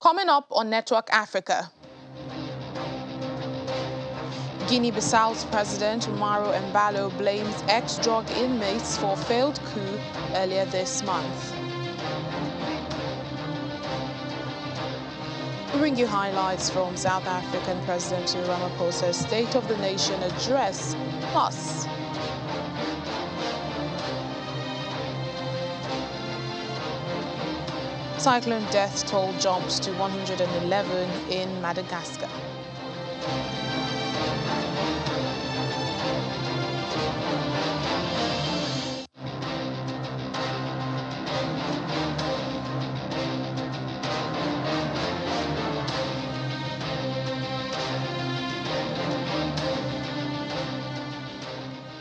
Coming up on Network Africa, Guinea Bissau's President Umaru Embalo blames ex-drug inmates for failed coup earlier this month. We bring you highlights from South African President Cyril Ramaphosa's State of the Nation address, plus Cyclone death toll jumps to 111 in Madagascar.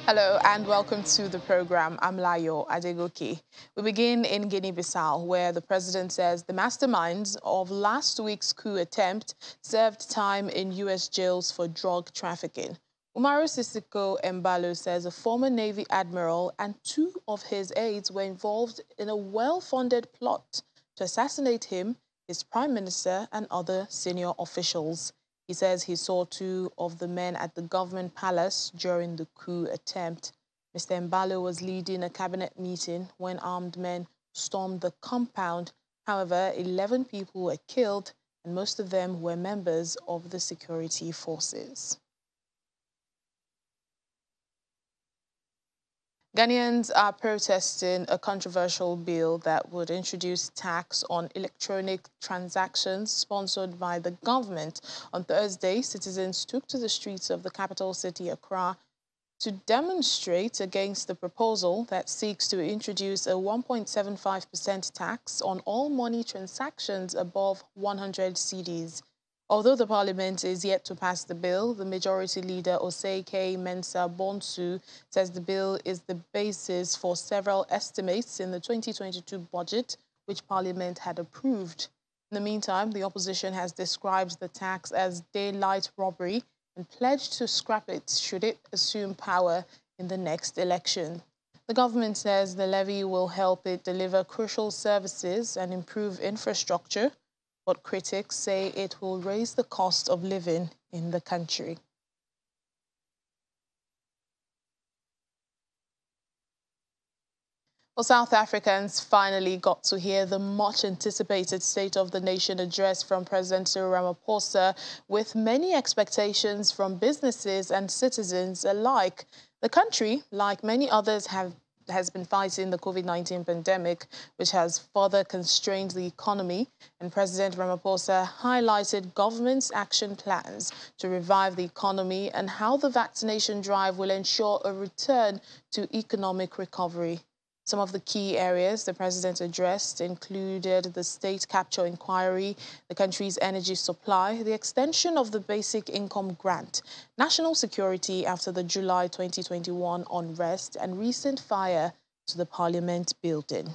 Hello and welcome to the program. I'm Layo Adegoke. We begin in Guinea-Bissau, where the president says the masterminds of last week's coup attempt served time in U.S. jails for drug trafficking. Umaru Sisiko Embalo says a former Navy admiral and two of his aides were involved in a well-funded plot to assassinate him, his prime minister, and other senior officials. He says he saw two of the men at the government palace during the coup attempt. Mr. Embalo was leading a cabinet meeting when armed men stormed the compound. However, 11 people were killed, and most of them were members of the security forces. Ghanaians are protesting a controversial bill that would introduce tax on electronic transactions sponsored by the government. On Thursday, citizens took to the streets of the capital city, Accra, to demonstrate against the proposal that seeks to introduce a 1.75% tax on all money transactions above 100 cedis. Although the parliament is yet to pass the bill, the majority leader Osei Mensah Bonsu says the bill is the basis for several estimates in the 2022 budget, which parliament had approved. In the meantime, the opposition has described the tax as daylight robbery and pledged to scrap it should it assume power in the next election. The government says the levy will help it deliver crucial services and improve infrastructure, but critics say it will raise the cost of living in the country. Well, South Africans finally got to hear the much-anticipated State of the Nation address from President Cyril Ramaphosa, with many expectations from businesses and citizens alike. The country, like many others, has been fighting the COVID-19 pandemic, which has further constrained the economy, and President Ramaphosa highlighted government's action plans to revive the economy and how the vaccination drive will ensure a return to economic recovery. Some of the key areas the president addressed included the state capture inquiry, the country's energy supply, the extension of the basic income grant, national security after the July 2021 unrest, and recent fire to the parliament building.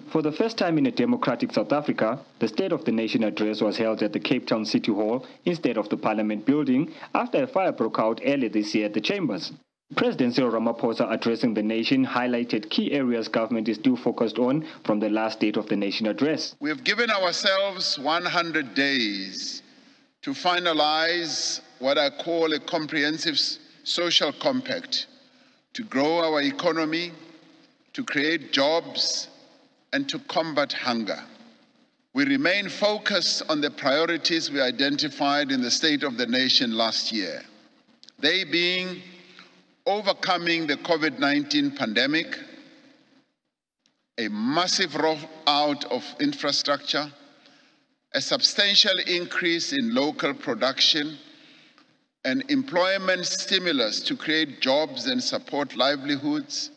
For the first time in a democratic South Africa, the State of the Nation address was held at the Cape Town City Hall instead of the Parliament building after a fire broke out earlier this year at the chambers. President Cyril Ramaphosa, addressing the nation, highlighted key areas government is due focused on from the last State of the Nation address. We have given ourselves 100 days to finalize what I call a comprehensive social compact to grow our economy, to create jobs, and to combat hunger. We remain focused on the priorities we identified in the State of the Nation last year, they being overcoming the COVID-19 pandemic, a massive rollout of infrastructure, a substantial increase in local production, and employment stimulus to create jobs and support livelihoods,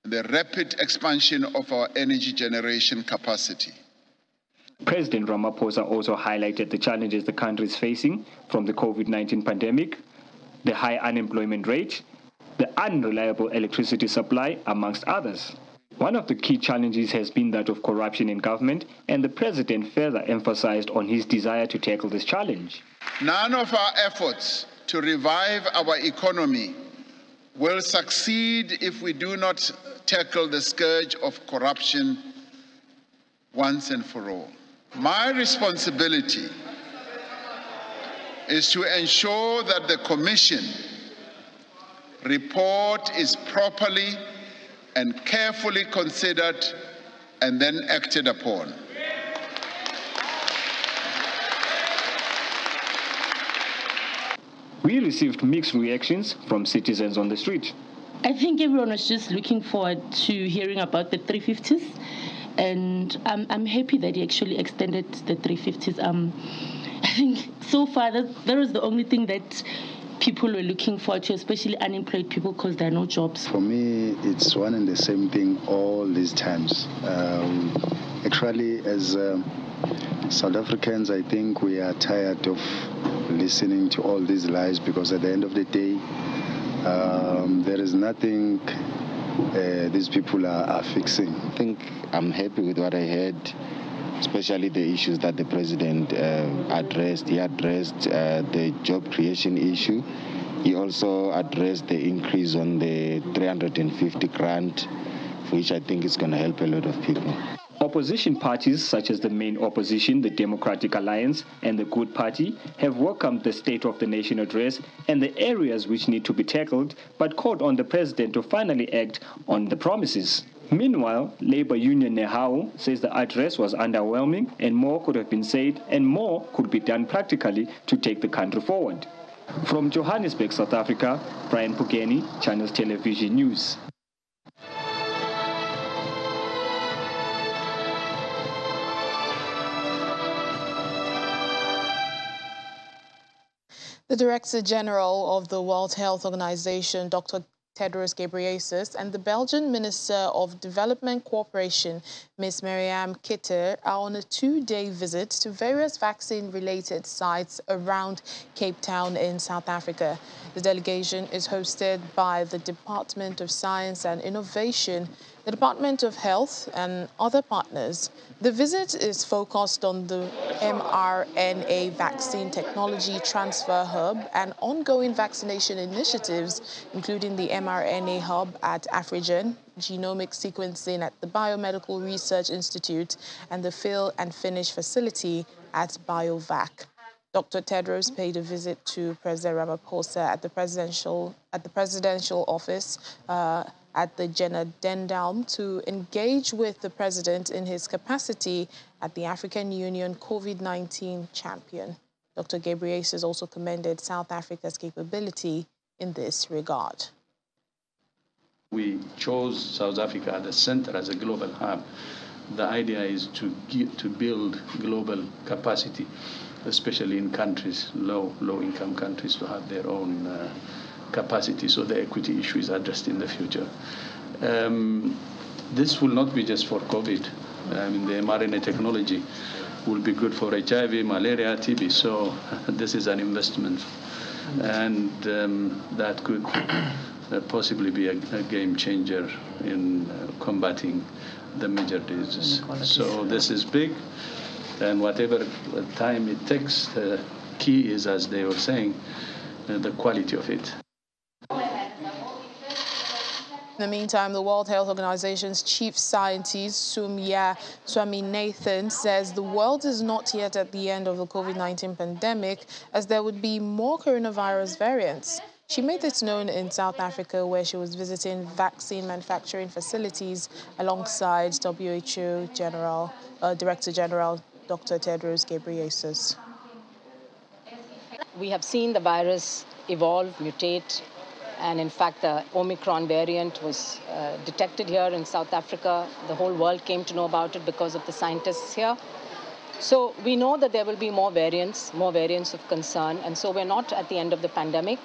the rapid expansion of our energy generation capacity. President Ramaphosa also highlighted the challenges the country is facing from the COVID-19 pandemic, the high unemployment rate, the unreliable electricity supply, amongst others. One of the key challenges has been that of corruption in government, and the president further emphasized on his desire to tackle this challenge. None of our efforts to revive our economy will succeed if we do not tackle the scourge of corruption once and for all. My responsibility is to ensure that the Commission report is properly and carefully considered and then acted upon. We received mixed reactions from citizens on the street. I think everyone was just looking forward to hearing about the 350s, and I'm happy that he actually extended the 350s. I think so far that was the only thing that people were looking forward to, especially unemployed people, because there are no jobs. For me, it's one and the same thing all these times. Actually, as South Africans, I think we are tired of listening to all these lies, because at the end of the day, there is nothing these people are fixing. I think I'm happy with what I heard, especially the issues that the president addressed. He addressed the job creation issue. He also addressed the increase on the 350 grant, which I think is going to help a lot of people. Opposition parties such as the main opposition, the Democratic Alliance and the Good Party, have welcomed the State of the Nation address and the areas which need to be tackled, but called on the president to finally act on the promises. Meanwhile, Labour Union Nehau says the address was underwhelming and more could have been said and more could be done practically to take the country forward. From Johannesburg, South Africa, Brian Pugeni, Channels Television News. The Director General of the World Health Organization, Dr. Tedros Ghebreyesus, and the Belgian Minister of Development Cooperation, Ms. Myriam Kitter, are on a two-day visit to various vaccine-related sites around Cape Town in South Africa. The delegation is hosted by the Department of Science and Innovation, the Department of Health, and other partners. The visit is focused on the mRNA vaccine technology transfer hub and ongoing vaccination initiatives, including the mRNA hub at Afrigen, genomic sequencing at the Biomedical Research Institute, and the fill and finish facility at BioVac. Dr. Tedros paid a visit to President Ramaphosa at the presidential office at the Jenna-Dendalm to engage with the president in his capacity at the African Union COVID-19 champion. Dr. Ghebreyesus also commended South Africa's capability in this regard. We chose South Africa at the center as a global hub. The idea is to build global capacity, especially in countries, low-income countries, to have their own capacity, so the equity issue is addressed in the future. This will not be just for COVID. I mean, the mRNA technology will be good for HIV, malaria, TB, so this is an investment. And that could possibly be a game changer in combating the major diseases. So this is big, and whatever time it takes, the key is, as they were saying, the quality of it. In the meantime, the World Health Organization's chief scientist, Swaminathan, says the world is not yet at the end of the COVID-19 pandemic, as there would be more coronavirus variants. She made this known in South Africa, where she was visiting vaccine manufacturing facilities alongside WHO Director General Dr. Tedros Ghebreyesus. We have seen the virus evolve, mutate, and in fact the Omicron variant was detected here in South Africa. The whole world came to know about it because of the scientists here. So we know that there will be more variants of concern, and so we're not at the end of the pandemic.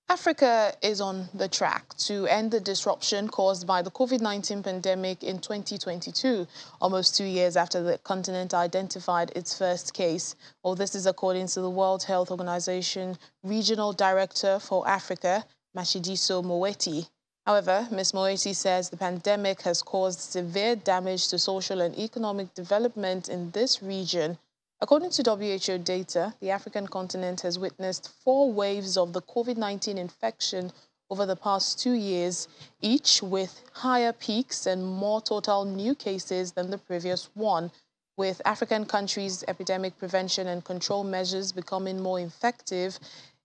Africa is on the track to end the disruption caused by the COVID-19 pandemic in 2022, almost 2 years after the continent identified its first case. Well, this is according to the World Health Organization Regional Director for Africa, Matshidiso Moeti. However, Ms. Moeti says the pandemic has caused severe damage to social and economic development in this region. According to WHO data, the African continent has witnessed 4 waves of the COVID-19 infection over the past 2 years, each with higher peaks and more total new cases than the previous one, with African countries' epidemic prevention and control measures becoming more effective.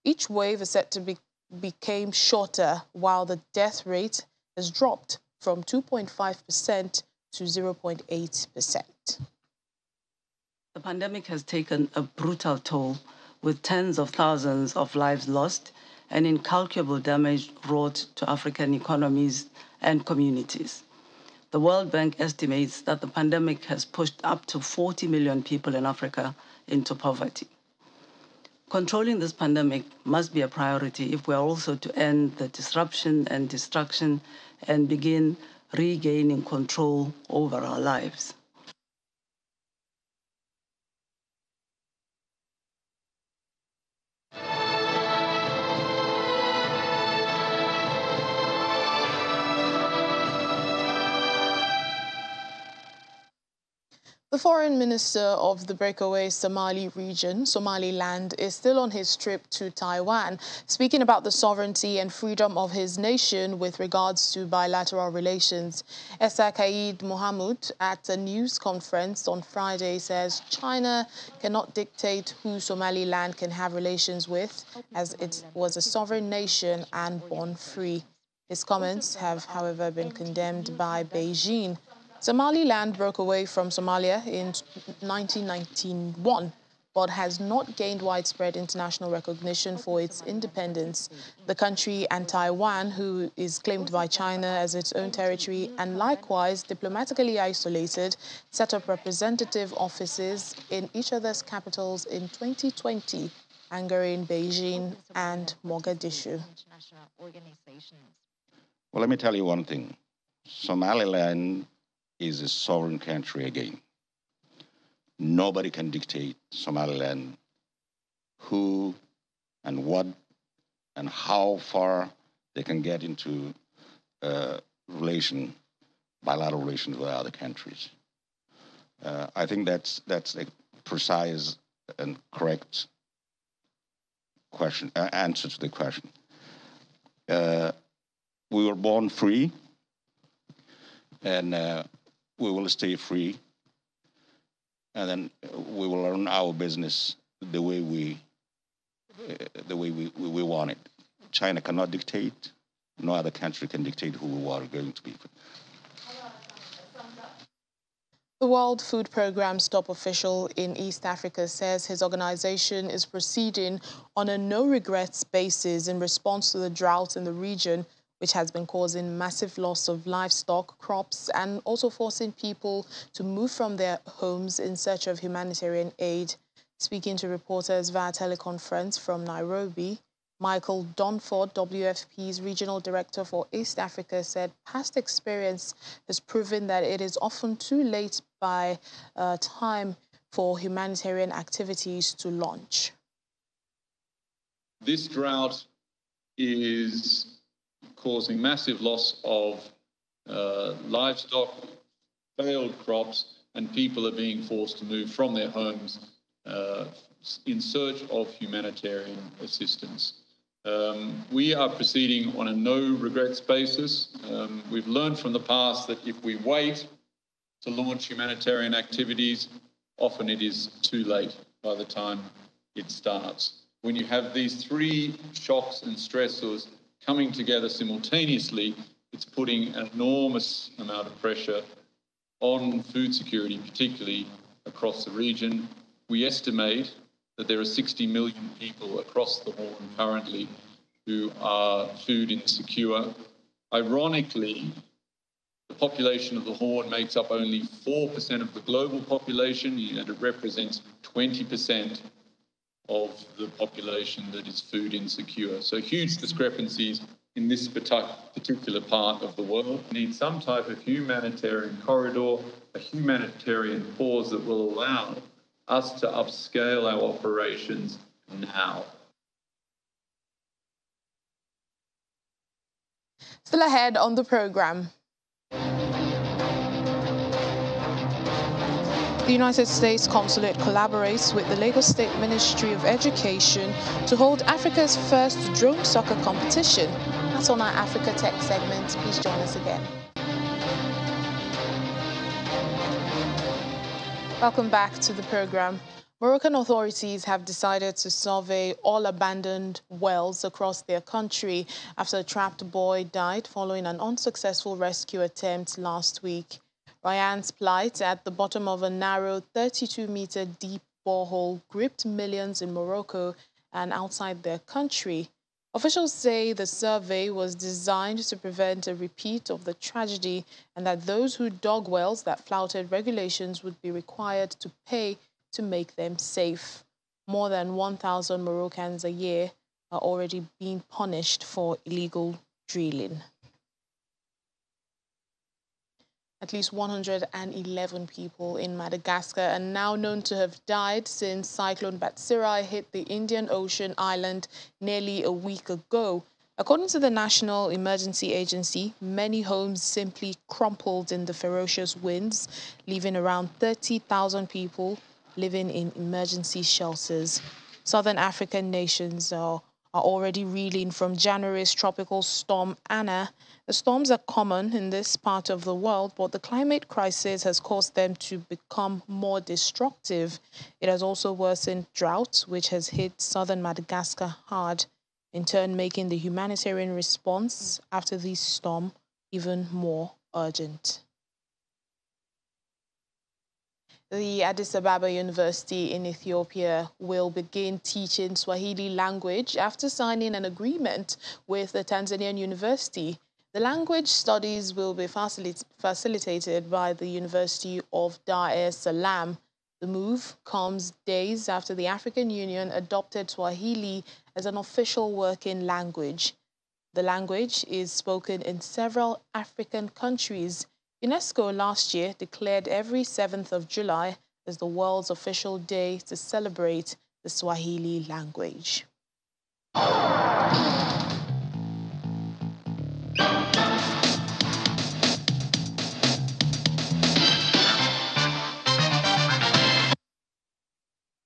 Each wave is set to become shorter, while the death rate has dropped from 2.5% to 0.8%. The pandemic has taken a brutal toll, with tens of thousands of lives lost and incalculable damage wrought to African economies and communities. The World Bank estimates that the pandemic has pushed up to 40 million people in Africa into poverty. Controlling this pandemic must be a priority if we are also to end the disruption and destruction and begin regaining control over our lives. The foreign minister of the breakaway Somali region, Somaliland, is still on his trip to Taiwan, speaking about the sovereignty and freedom of his nation with regards to bilateral relations. Essa Kaid Mohamud, at a news conference on Friday, says China cannot dictate who Somaliland can have relations with, as it was a sovereign nation and born free. His comments have, however, been condemned by Beijing. Somaliland broke away from Somalia in 1991, but has not gained widespread international recognition for its independence. The country and Taiwan, who is claimed by China as its own territory and likewise diplomatically isolated, set up representative offices in each other's capitals in 2020, angering Beijing and Mogadishu. Well, let me tell you one thing. Somaliland is a sovereign country again. Nobody can dictate Somaliland who and what and how far they can get into bilateral relations with other countries. I think that's a precise and correct answer to the question. We were born free, and we will stay free, and then we will run our business the way we want it. China cannot dictate. No other country can dictate who we are going to be. The World Food Programme's top official in East Africa says his organization is proceeding on a no-regrets basis in response to the drought in the region, which has been causing massive loss of livestock, crops, and also forcing people to move from their homes in search of humanitarian aid. Speaking to reporters via teleconference from Nairobi, Michael Donford, WFP's regional director for East Africa, said past experience has proven that it is often too late by time for humanitarian activities to launch. This drought is causing massive loss of livestock, failed crops, and people are being forced to move from their homes in search of humanitarian assistance. We are proceeding on a no-regrets basis. We've learned from the past that if we wait to launch humanitarian activities, often it is too late by the time it starts. When you have these three shocks and stressors coming together simultaneously, it's putting an enormous amount of pressure on food security, particularly across the region. We estimate that there are 60 million people across the Horn currently who are food insecure. Ironically, the population of the Horn makes up only 4% of the global population, and it represents 20% of the population that is food insecure. So huge discrepancies in this particular part of the world. We need some type of humanitarian corridor, a humanitarian pause that will allow us to upscale our operations now. Still ahead on the program. The United States Consulate collaborates with the Lagos State Ministry of Education to hold Africa's first drone soccer competition at That's on our Africa Tech segment. Please join us again. Welcome back to the program. Moroccan authorities have decided to survey all abandoned wells across their country after a trapped boy died following an unsuccessful rescue attempt last week. Ryan's plight at the bottom of a narrow 32-meter deep borehole gripped millions in Morocco and outside their country. Officials say the survey was designed to prevent a repeat of the tragedy and that those who dug wells that flouted regulations would be required to pay to make them safe. More than 1,000 Moroccans a year are already being punished for illegal drilling. At least 111 people in Madagascar are now known to have died since Cyclone Batsirai hit the Indian Ocean island nearly a week ago. According to the National Emergency Agency, many homes simply crumpled in the ferocious winds, leaving around 30,000 people living in emergency shelters. Southern African nations are already reeling from January's tropical storm Anna. The storms are common in this part of the world, but the climate crisis has caused them to become more destructive. It has also worsened drought, which has hit southern Madagascar hard, in turn making the humanitarian response after this storm even more urgent. The Addis Ababa University in Ethiopia will begin teaching Swahili language after signing an agreement with the Tanzanian university. The language studies will be facilitated by the University of Dar es Salaam. The move comes days after the African Union adopted Swahili as an official working language. The language is spoken in several African countries. UNESCO last year declared every 7th of July as the world's official day to celebrate the Swahili language.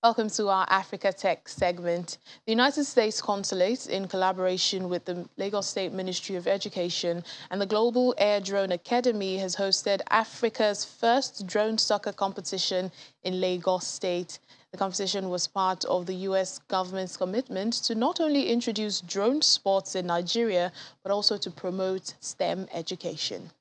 Welcome to our Africa Tech segment. The United States Consulate, in collaboration with the Lagos State Ministry of Education and the Global Air Drone Academy, has hosted Africa's first drone soccer competition in Lagos State. The competition was part of the U.S. government's commitment to not only introduce drone sports in Nigeria, but also to promote STEM education.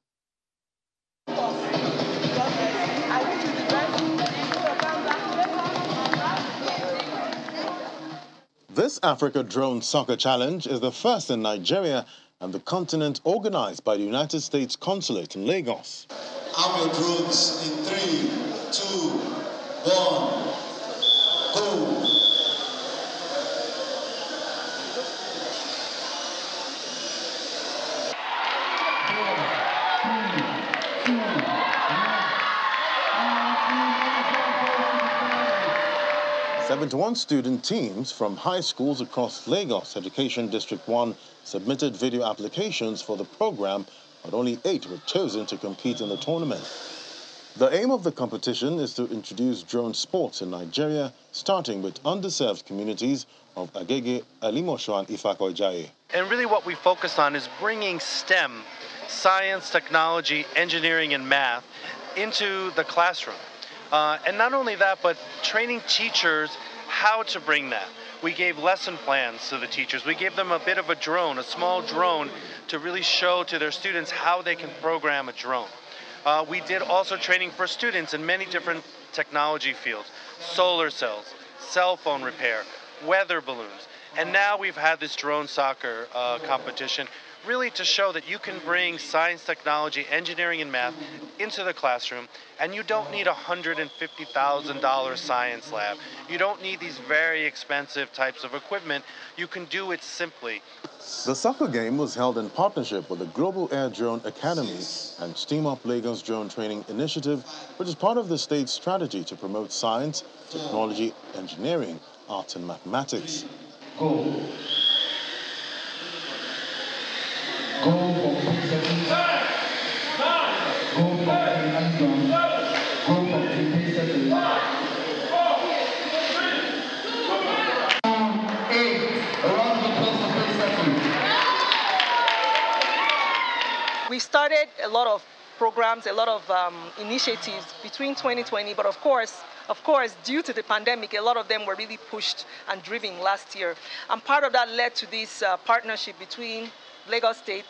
This Africa Drone Soccer Challenge is the first in Nigeria and the continent organized by the United States Consulate in Lagos. Arm your drones in 3, 2, 1, go! 71 student teams from high schools across Lagos Education District 1 submitted video applications for the program, but only 8 were chosen to compete in the tournament. The aim of the competition is to introduce drone sports in Nigeria, starting with underserved communities of Agege, Alimosho, and Ifako-Ijaye. And really what we focus on is bringing STEM, science, technology, engineering, and math into the classroom. And not only that, but training teachers how to bring that. We gave lesson plans to the teachers. We gave them a bit of a drone, a small drone, to really show to their students how they can program a drone. We did also training for students in many different technology fields: solar cells, cell phone repair, weather balloons. And now we've had this drone soccer competition, really to show that you can bring science, technology, engineering, and math into the classroom, and you don't need a $150,000 science lab. You don't need these very expensive types of equipment. You can do it simply. The soccer game was held in partnership with the Global Air Drone Academy and Steam Up Lagos Drone Training Initiative, which is part of the state's strategy to promote science, technology, engineering, arts, and mathematics. Go. Go for 3 seconds. Go for 3 seconds. Go for 3 seconds. 8. Around the applause for 3 seconds. started a lot of programs, a lot of initiatives between 2020, but of course, due to the pandemic, a lot of them were really pushed and driven last year. And part of that led to this partnership between Lagos State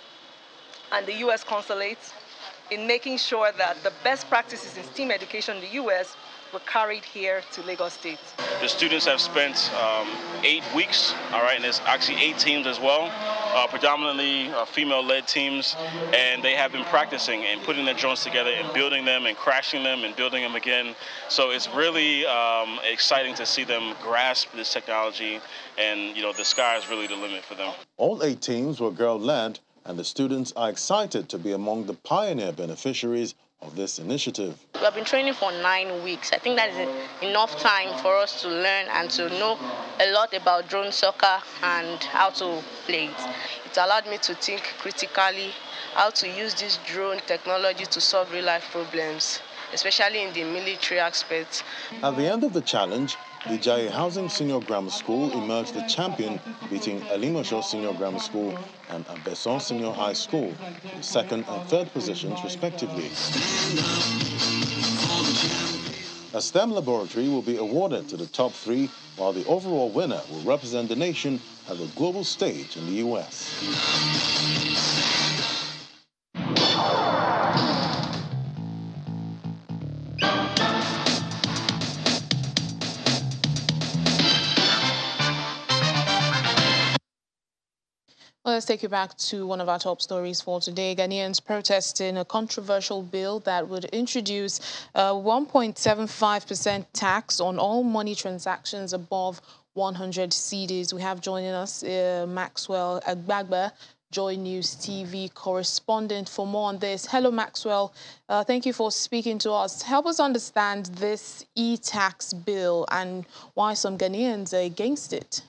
and the U.S. Consulate in making sure that the best practices in STEAM education in the U.S. were carried here to Lagos State. The students have spent 8 weeks, all right, and there's actually 8 teams as well, predominantly female-led teams, and they have been practicing and putting their drones together and building them and crashing them and building them again. So it's really exciting to see them grasp this technology, and the sky is really the limit for them. All 8 teams were girl-led, and the students are excited to be among the pioneer beneficiaries of this initiative. We have been training for 9 weeks. I think that is enough time for us to learn and to know a lot about drone soccer and how to play it. It allowed me to think critically how to use this drone technology to solve real-life problems, especially in the military aspect. At the end of the challenge, Ijayi Housing Senior Grammar School emerged the champion, beating Elimosho Senior Grammar School and Abeson Senior High School, in 2nd and 3rd positions respectively. A STEM laboratory will be awarded to the top 3, while the overall winner will represent the nation at the global stage in the U.S. Well, let's take you back to one of our top stories for today. Ghanaians protesting a controversial bill that would introduce a 1.75% tax on all money transactions above 100 cedis. We have joining us Maxwell Agbagba, Joy News TV correspondent, for more on this. Hello, Maxwell. Thank you for speaking to us. Help us understand this e-tax bill and why some Ghanaians are against it.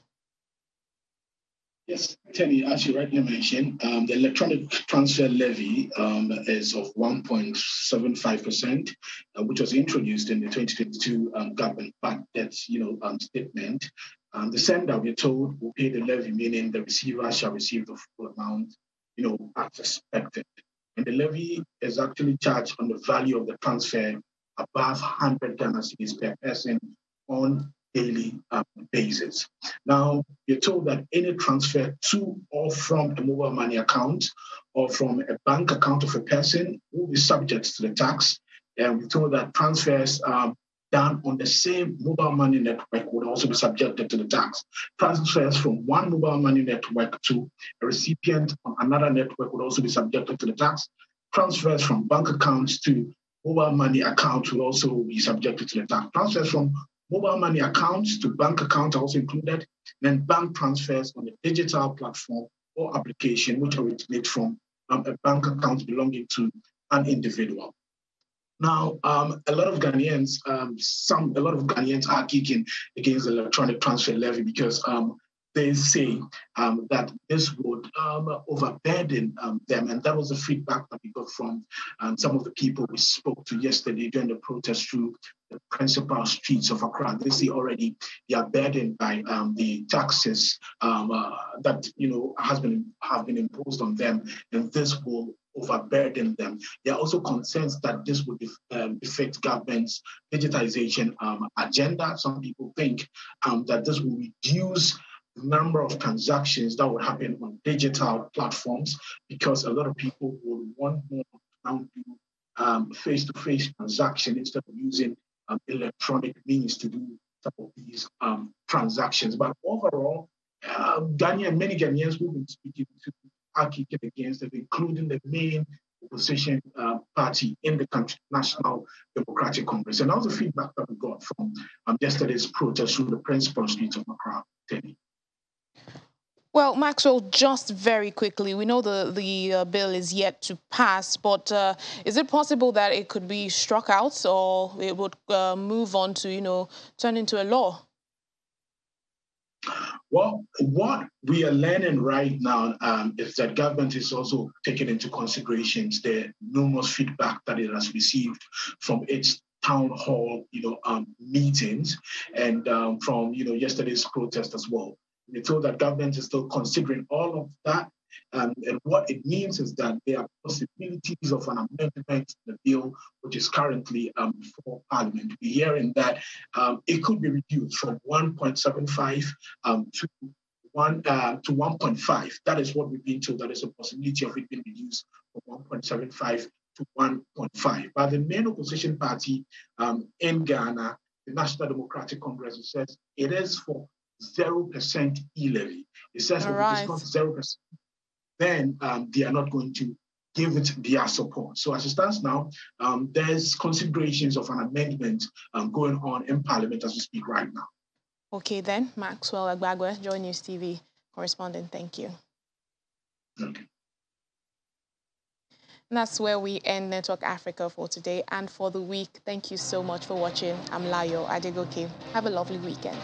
Yes, Tenny, as you rightly mentioned, the electronic transfer levy is of 1.75%, which was introduced in the 2022 government budget, statement. The sender, we're told, will pay the levy, meaning the receiver shall receive the full amount, as expected. And the levy is actually charged on the value of the transfer above 100 Ghana cedis per person on daily basis. Now, you're told that any transfer to or from a mobile money account or from a bank account of a person will be subject to the tax. And we're told that transfers done on the same mobile money network would also be subjected to the tax. Transfers from one mobile money network to a recipient on another network would also be subjected to the tax. Transfers from bank accounts to mobile money accounts will also be subjected to the tax. Transfers from mobile money accounts to bank accounts are also included, then bank transfers on a digital platform or application which originate from a bank account belonging to an individual. Now, a lot of Ghanaians are kicking against the electronic transfer levy because they say that this would overburden them. And that was the feedback that we got from some of the people we spoke to yesterday during the protest through the principal streets of Accra. They say already they are burdened by the taxes that have been imposed on them, and this will overburden them. There are also concerns that this would affect government's digitization agenda. Some people think that this will reduce the number of transactions that would happen on digital platforms because a lot of people would want more now to face-to-face transaction instead of using electronic means to do some of these transactions. But overall, many Ghanaians who've been speaking to are kicking against it, including the main opposition party in the country, National Democratic Congress. And that was the feedback that we got from yesterday's protest through the principal streets of Accra. Well, Maxwell, just very quickly, we know the bill is yet to pass, but is it possible that it could be struck out or it would move on to, turn into a law? Well, what we are learning right now is that government is also taking into consideration the numerous feedback that it has received from its town hall, meetings and from, yesterday's protest as well. We're told that government is still considering all of that And what it means is that there are possibilities of an amendment to the bill, which is currently before Parliament. We're hearing that it could be reduced from 1.75 to 1.5. That is what we've been told. That is a possibility of it being reduced from 1.75 to 1.5. But the main opposition party in Ghana, the National Democratic Congress, says it is for 0% e-levy. It says if it is not 0%, then they are not going to give it their support. So as it stands now, there's considerations of an amendment going on in Parliament as we speak right now. Okay then, Maxwell Agbagwe, Joy News TV correspondent, thank you. Okay. And that's where we end Network Africa for today and for the week. Thank you so much for watching. I'm Layo Adegoke. Have a lovely weekend.